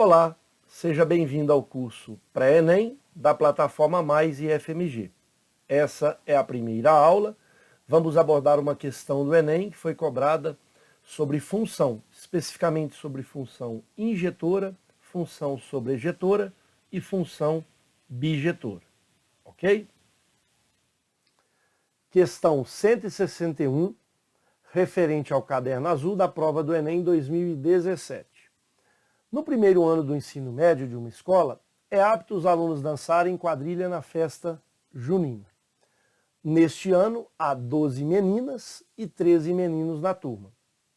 Olá, seja bem-vindo ao curso Pré-ENEM da plataforma Mais e FMG. Essa é a primeira aula. Vamos abordar uma questão do Enem que foi cobrada sobre função, especificamente sobre função injetora, função sobrejetora e função bijetora. Ok? Questão 161, referente ao caderno azul da prova do Enem 2017. No primeiro ano do ensino médio de uma escola, é apto os alunos dançarem quadrilha na festa junina. Neste ano, há 12 meninas e 13 meninos na turma.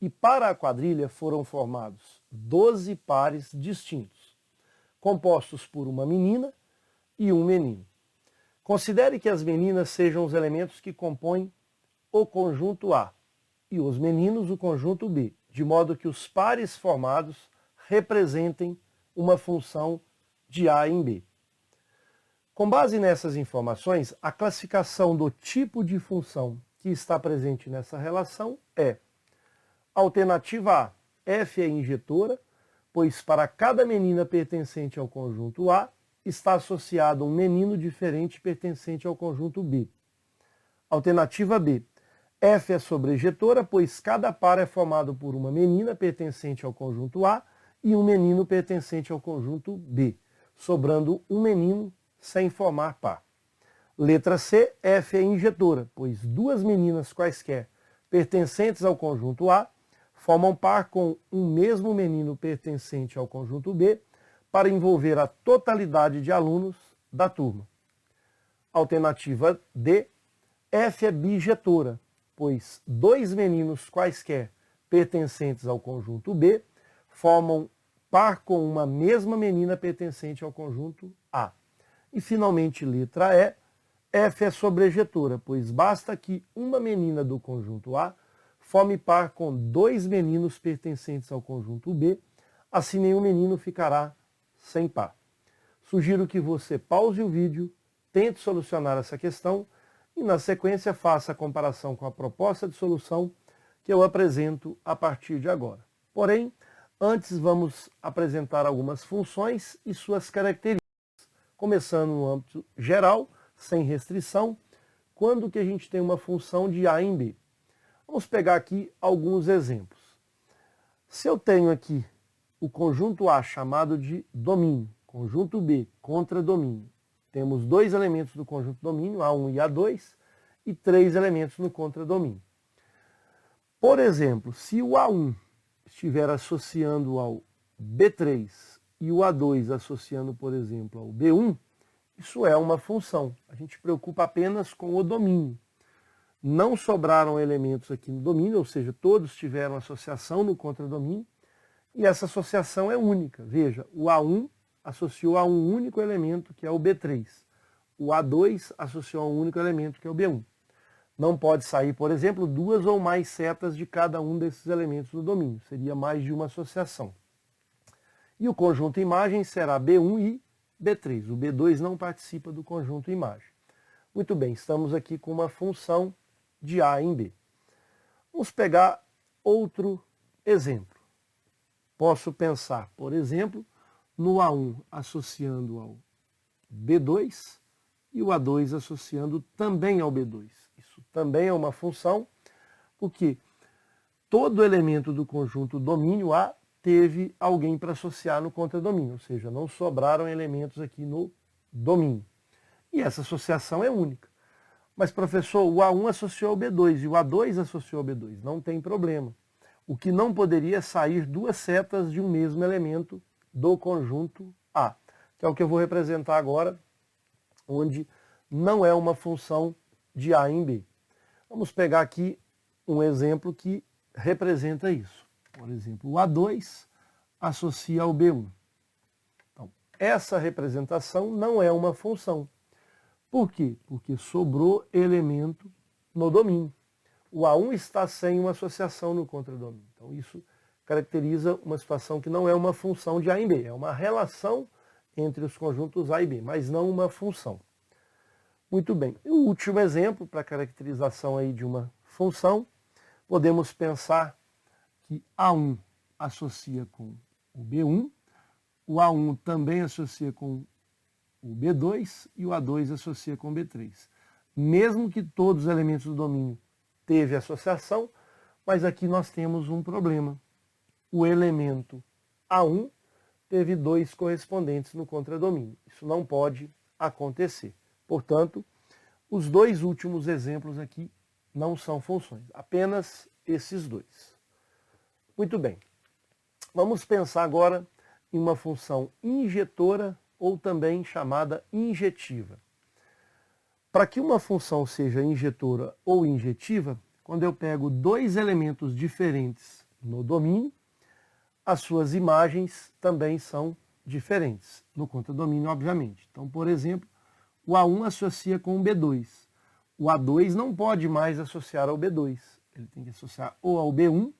E para a quadrilha foram formados 12 pares distintos, compostos por uma menina e um menino. Considere que as meninas sejam os elementos que compõem o conjunto A e os meninos o conjunto B, de modo que os pares formados representem uma função de A em B. Com base nessas informações, a classificação do tipo de função que está presente nessa relação é: alternativa A, F é injetora, pois para cada menina pertencente ao conjunto A, está associado um menino diferente pertencente ao conjunto B. Alternativa B, F é sobrejetora, pois cada par é formado por uma menina pertencente ao conjunto A e um menino pertencente ao conjunto B, sobrando um menino sem formar par. Letra C, F é injetora, pois duas meninas quaisquer pertencentes ao conjunto A formam par com um mesmo menino pertencente ao conjunto B para envolver a totalidade de alunos da turma. Alternativa D, F é bijetora, pois dois meninos quaisquer pertencentes ao conjunto B formam par com uma mesma menina pertencente ao conjunto A. E finalmente, letra E, F é sobrejetora, pois basta que uma menina do conjunto A forme par com dois meninos pertencentes ao conjunto B, assim nenhum menino ficará sem par. Sugiro que você pause o vídeo, tente solucionar essa questão e na sequência faça a comparação com a proposta de solução que eu apresento a partir de agora. Porém, antes vamos apresentar algumas funções e suas características, começando no âmbito geral, sem restrição, quando que a gente tem uma função de A em B. Vamos pegar aqui alguns exemplos. Se eu tenho aqui o conjunto A chamado de domínio, conjunto B, contradomínio, temos dois elementos do conjunto domínio, A1 e A2, e três elementos no contradomínio. Por exemplo, se o A1 estiver associando ao B3 e o A2 associando, por exemplo, ao B1, isso é uma função. A gente se preocupa apenas com o domínio. Não sobraram elementos aqui no domínio, ou seja, todos tiveram associação no contradomínio, e essa associação é única. Veja, o A1 associou a um único elemento, que é o B3. O A2 associou a um único elemento, que é o B1. Não pode sair, por exemplo, duas ou mais setas de cada um desses elementos do domínio. Seria mais de uma associação. E o conjunto imagem será B1 e B3. O B2 não participa do conjunto imagem. Muito bem, estamos aqui com uma função de A em B. Vamos pegar outro exemplo. Posso pensar, por exemplo, no A1 associando ao B2 e o A2 associando também ao B2. Isso também é uma função, porque todo elemento do conjunto domínio A teve alguém para associar no contradomínio, ou seja, não sobraram elementos aqui no domínio. E essa associação é única. Mas, professor, o A1 associou ao B2 e o A2 associou ao B2. Não tem problema. O que não poderia é sair duas setas de um mesmo elemento do conjunto A, que é o que eu vou representar agora, onde não é uma função de A em B. Vamos pegar aqui um exemplo que representa isso. Por exemplo, o A2 associa ao B1. Então, essa representação não é uma função. Por quê? Porque sobrou elemento no domínio. O A1 está sem uma associação no contradomínio. Então, isso caracteriza uma situação que não é uma função de A em B. É uma relação entre os conjuntos A e B, mas não uma função. Muito bem. E o último exemplo para caracterização aí de uma função, podemos pensar que A1 associa com o B1, o A1 também associa com o B2 e o A2 associa com o B3. Mesmo que todos os elementos do domínio teve associação, mas aqui nós temos um problema. O elemento A1 teve 2 correspondentes no contradomínio. Isso não pode acontecer. Portanto, os 2 últimos exemplos aqui não são funções, apenas esses 2. Muito bem. Vamos pensar agora em uma função injetora ou também chamada injetiva. Para que uma função seja injetora ou injetiva, quando eu pego 2 elementos diferentes no domínio, as suas imagens também são diferentes, no contradomínio, obviamente. Então, por exemplo, o A1 associa com o B2. O A2 não pode mais associar ao B2. Ele tem que associar ou ao B1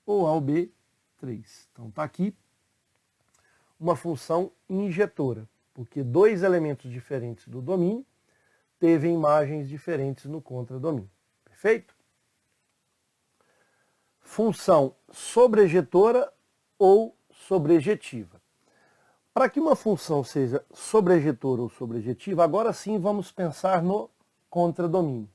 ou ao B3. Então, está aqui uma função injetora, porque 2 elementos diferentes do domínio teve imagens diferentes no contradomínio. Perfeito? Função sobrejetora ou sobrejetiva. Para que uma função seja sobrejetora ou sobrejetiva, agora sim vamos pensar no contradomínio.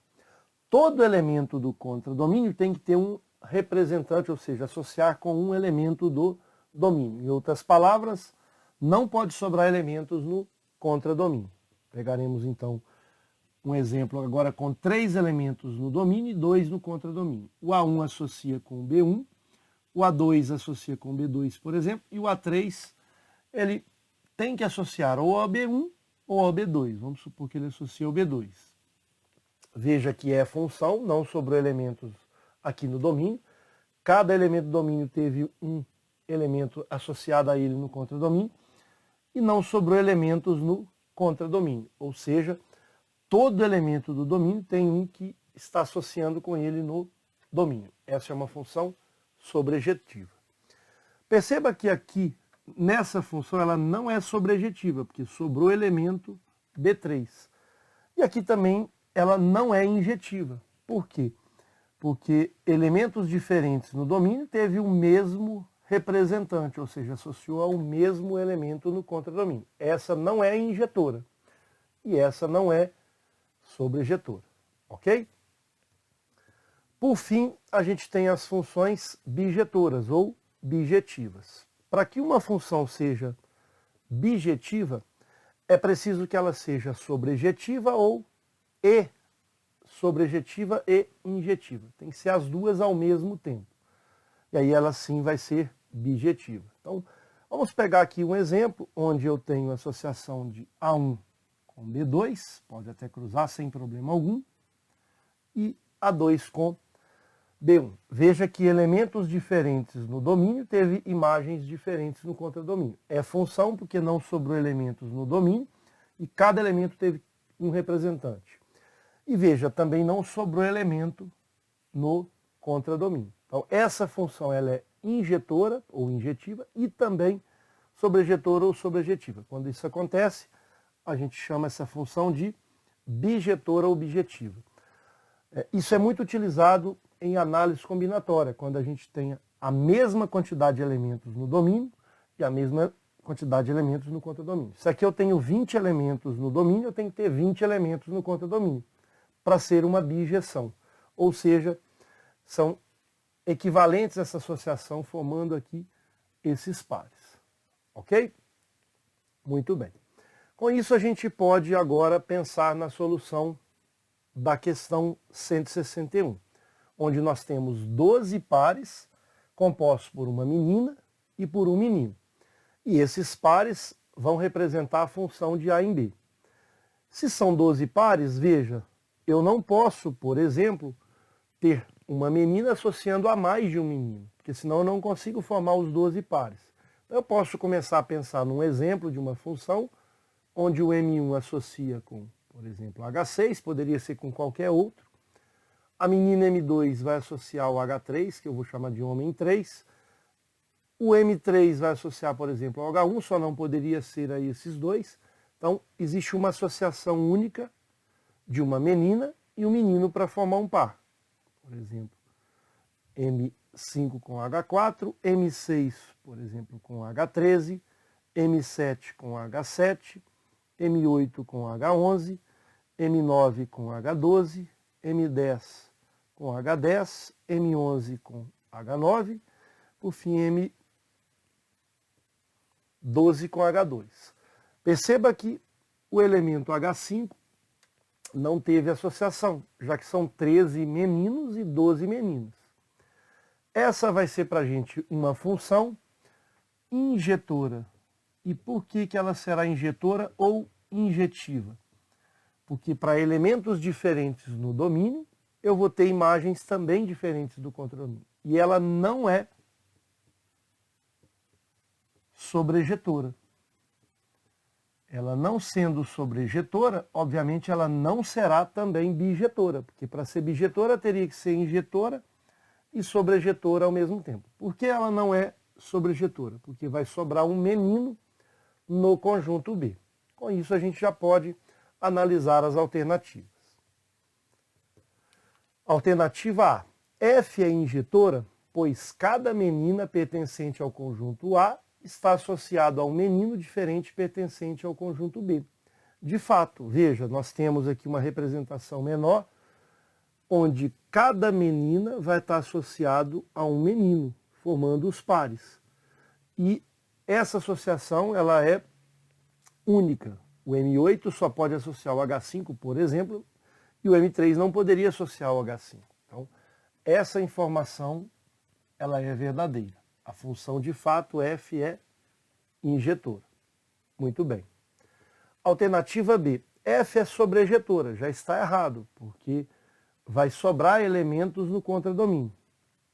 Todo elemento do contradomínio tem que ter um representante, ou seja, associar com um elemento do domínio. Em outras palavras, não pode sobrar elementos no contradomínio. Pegaremos então um exemplo agora com 3 elementos no domínio e 2 no contradomínio. O A1 associa com o B1, o A2 associa com o B2, por exemplo, e o A3 ele tem que associar ou ao B1 ou ao B2. Vamos supor que ele associa ao B2. Veja que é função, não sobrou elementos aqui no domínio. Cada elemento do domínio teve um elemento associado a ele no contradomínio e não sobrou elementos no contradomínio. Ou seja, todo elemento do domínio tem um que está associando com ele no domínio. Essa é uma função sobrejetiva. Perceba que aqui, nessa função, ela não é sobrejetiva, porque sobrou elemento B3. E aqui também ela não é injetiva. Por quê? Porque elementos diferentes no domínio teve o mesmo representante, ou seja, associou ao mesmo elemento no contradomínio. Essa não é injetora e essa não é sobrejetora, ok? Por fim, a gente tem as funções bijetoras ou bijetivas. Para que uma função seja bijetiva, é preciso que ela seja sobrejetiva ou sobrejetiva e injetiva. Tem que ser as duas ao mesmo tempo. E aí ela sim vai ser bijetiva. Então, vamos pegar aqui um exemplo onde eu tenho associação de A1 com B2, pode até cruzar sem problema algum, e A2 com B1. Veja que elementos diferentes no domínio teve imagens diferentes no contradomínio. É função porque não sobrou elementos no domínio e cada elemento teve um representante. E veja, também não sobrou elemento no contradomínio. Então, essa função ela é injetora ou injetiva e também sobrejetora ou sobrejetiva. Quando isso acontece, a gente chama essa função de bijetora ou bijetiva. Isso é muito utilizado em análise combinatória, quando a gente tem a mesma quantidade de elementos no domínio e a mesma quantidade de elementos no contradomínio. Se aqui eu tenho 20 elementos no domínio, eu tenho que ter 20 elementos no contradomínio, para ser uma bijeção. Ou seja, são equivalentes a essa associação, formando aqui esses pares. Ok? Muito bem. Com isso, a gente pode agora pensar na solução da questão 161, onde nós temos 12 pares compostos por uma menina e por um menino. E esses pares vão representar a função de A em B. Se são 12 pares, veja, eu não posso, por exemplo, ter uma menina associando a mais de um menino, porque senão eu não consigo formar os 12 pares. Então, eu posso começar a pensar num exemplo de uma função onde o M1 associa com, por exemplo, H6, poderia ser com qualquer outro. A menina M2 vai associar ao H3, que eu vou chamar de homem 3. O M3 vai associar, por exemplo, ao H1, só não poderia ser aí esses dois. Então, existe uma associação única de uma menina e um menino para formar um par. Por exemplo, M5 com H4, M6, por exemplo, com H13, M7 com H7, M8 com H11, M9 com H12, M10 com H10, M11 com H9, por fim M12 com H2. Perceba que o elemento H5 não teve associação, já que são 13 meninos e 12 meninas. Essa vai ser para a gente uma função injetora. E por que ela será injetora ou injetiva? Porque para elementos diferentes no domínio, eu vou ter imagens também diferentes do contradomínio. E ela não é sobrejetora. Ela não sendo sobrejetora, obviamente ela não será também bijetora, porque para ser bijetora teria que ser injetora e sobrejetora ao mesmo tempo. Por que ela não é sobrejetora? Porque vai sobrar um menino no conjunto B. Com isso a gente já pode analisar as alternativas. Alternativa A. F é injetora, pois cada menina pertencente ao conjunto A está associado a um menino diferente pertencente ao conjunto B. De fato, veja, nós temos aqui uma representação menor, onde cada menina vai estar associado a um menino, formando os pares. E essa associação ela é única. O M8 só pode associar o H5, por exemplo, e o M3 não poderia associar o H5. Então, essa informação ela é verdadeira. A função de fato F é injetora. Muito bem. Alternativa B. F é sobrejetora. Já está errado, porque vai sobrar elementos no contradomínio.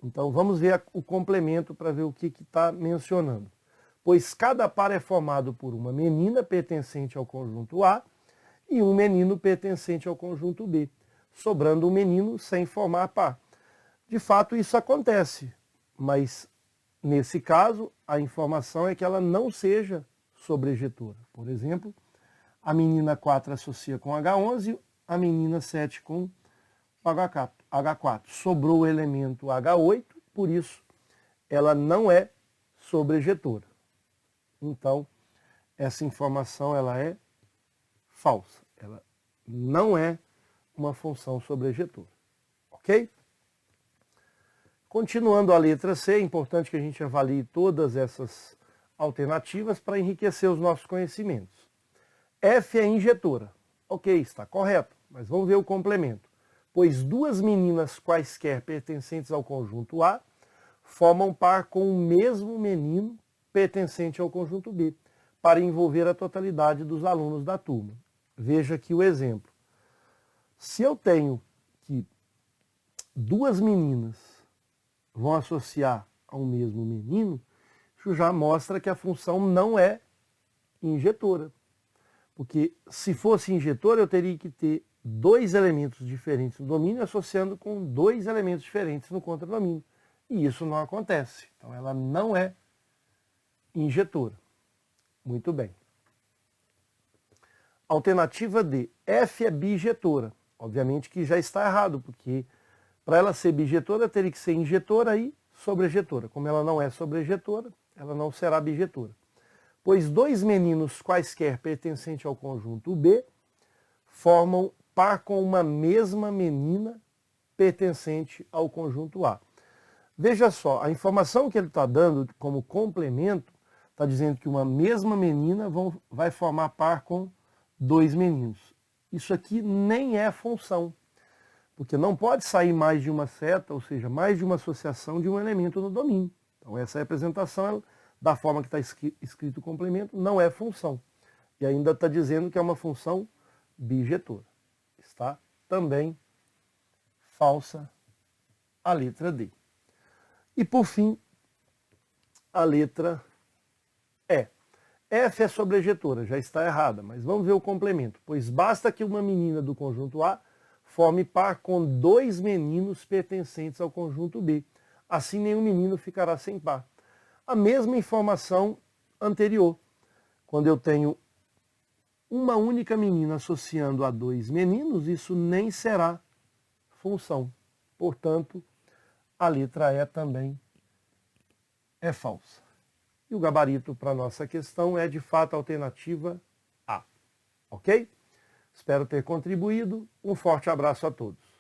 Então vamos ver o complemento para ver o que está mencionando. Pois cada par é formado por uma menina pertencente ao conjunto A e um menino pertencente ao conjunto B, sobrando um menino sem formar par. De fato, isso acontece, mas nesse caso, a informação é que ela não seja sobrejetora. Por exemplo, a menina 4 associa com H11, a menina 7 com H4. Sobrou o elemento H8, por isso ela não é sobrejetora. Então, essa informação ela é falsa. Ela não é uma função sobrejetora. Ok? Continuando a letra C, é importante que a gente avalie todas essas alternativas para enriquecer os nossos conhecimentos. F é injetora. Ok, está correto, mas vamos ver o complemento. Pois duas meninas quaisquer pertencentes ao conjunto A formam par com o mesmo menino pertencente ao conjunto B, para envolver a totalidade dos alunos da turma. Veja aqui o exemplo. Se eu tenho que duas meninas vão associar ao mesmo menino, isso já mostra que a função não é injetora. Porque se fosse injetora, eu teria que ter dois elementos diferentes no domínio associando com dois elementos diferentes no contradomínio. E isso não acontece. Então ela não é injetora. Muito bem. Alternativa D. F é bijetora. Obviamente que já está errado, porque para ela ser bijetora teria que ser injetora e sobrejetora. Como ela não é sobrejetora, ela não será bijetora. Pois dois meninos quaisquer pertencentes ao conjunto B formam par com uma mesma menina pertencente ao conjunto A. Veja só, a informação que ele está dando como complemento está dizendo que uma mesma menina vai formar par com dois meninos. Isso aqui nem é função, porque não pode sair mais de uma seta, ou seja, mais de uma associação de um elemento no domínio. Então essa representação, da forma que está escrito o complemento, não é função. E ainda está dizendo que é uma função bijetora. Está também falsa a letra D. E por fim, a letra E. F é sobrejetora, já está errada, mas vamos ver o complemento. Pois basta que uma menina do conjunto A forme par com dois meninos pertencentes ao conjunto B. Assim nenhum menino ficará sem par. A mesma informação anterior. Quando eu tenho uma única menina associando a dois meninos, isso nem será função. Portanto, a letra E também é falsa. E o gabarito para a nossa questão é, de fato, a alternativa A. Ok? Espero ter contribuído. Um forte abraço a todos.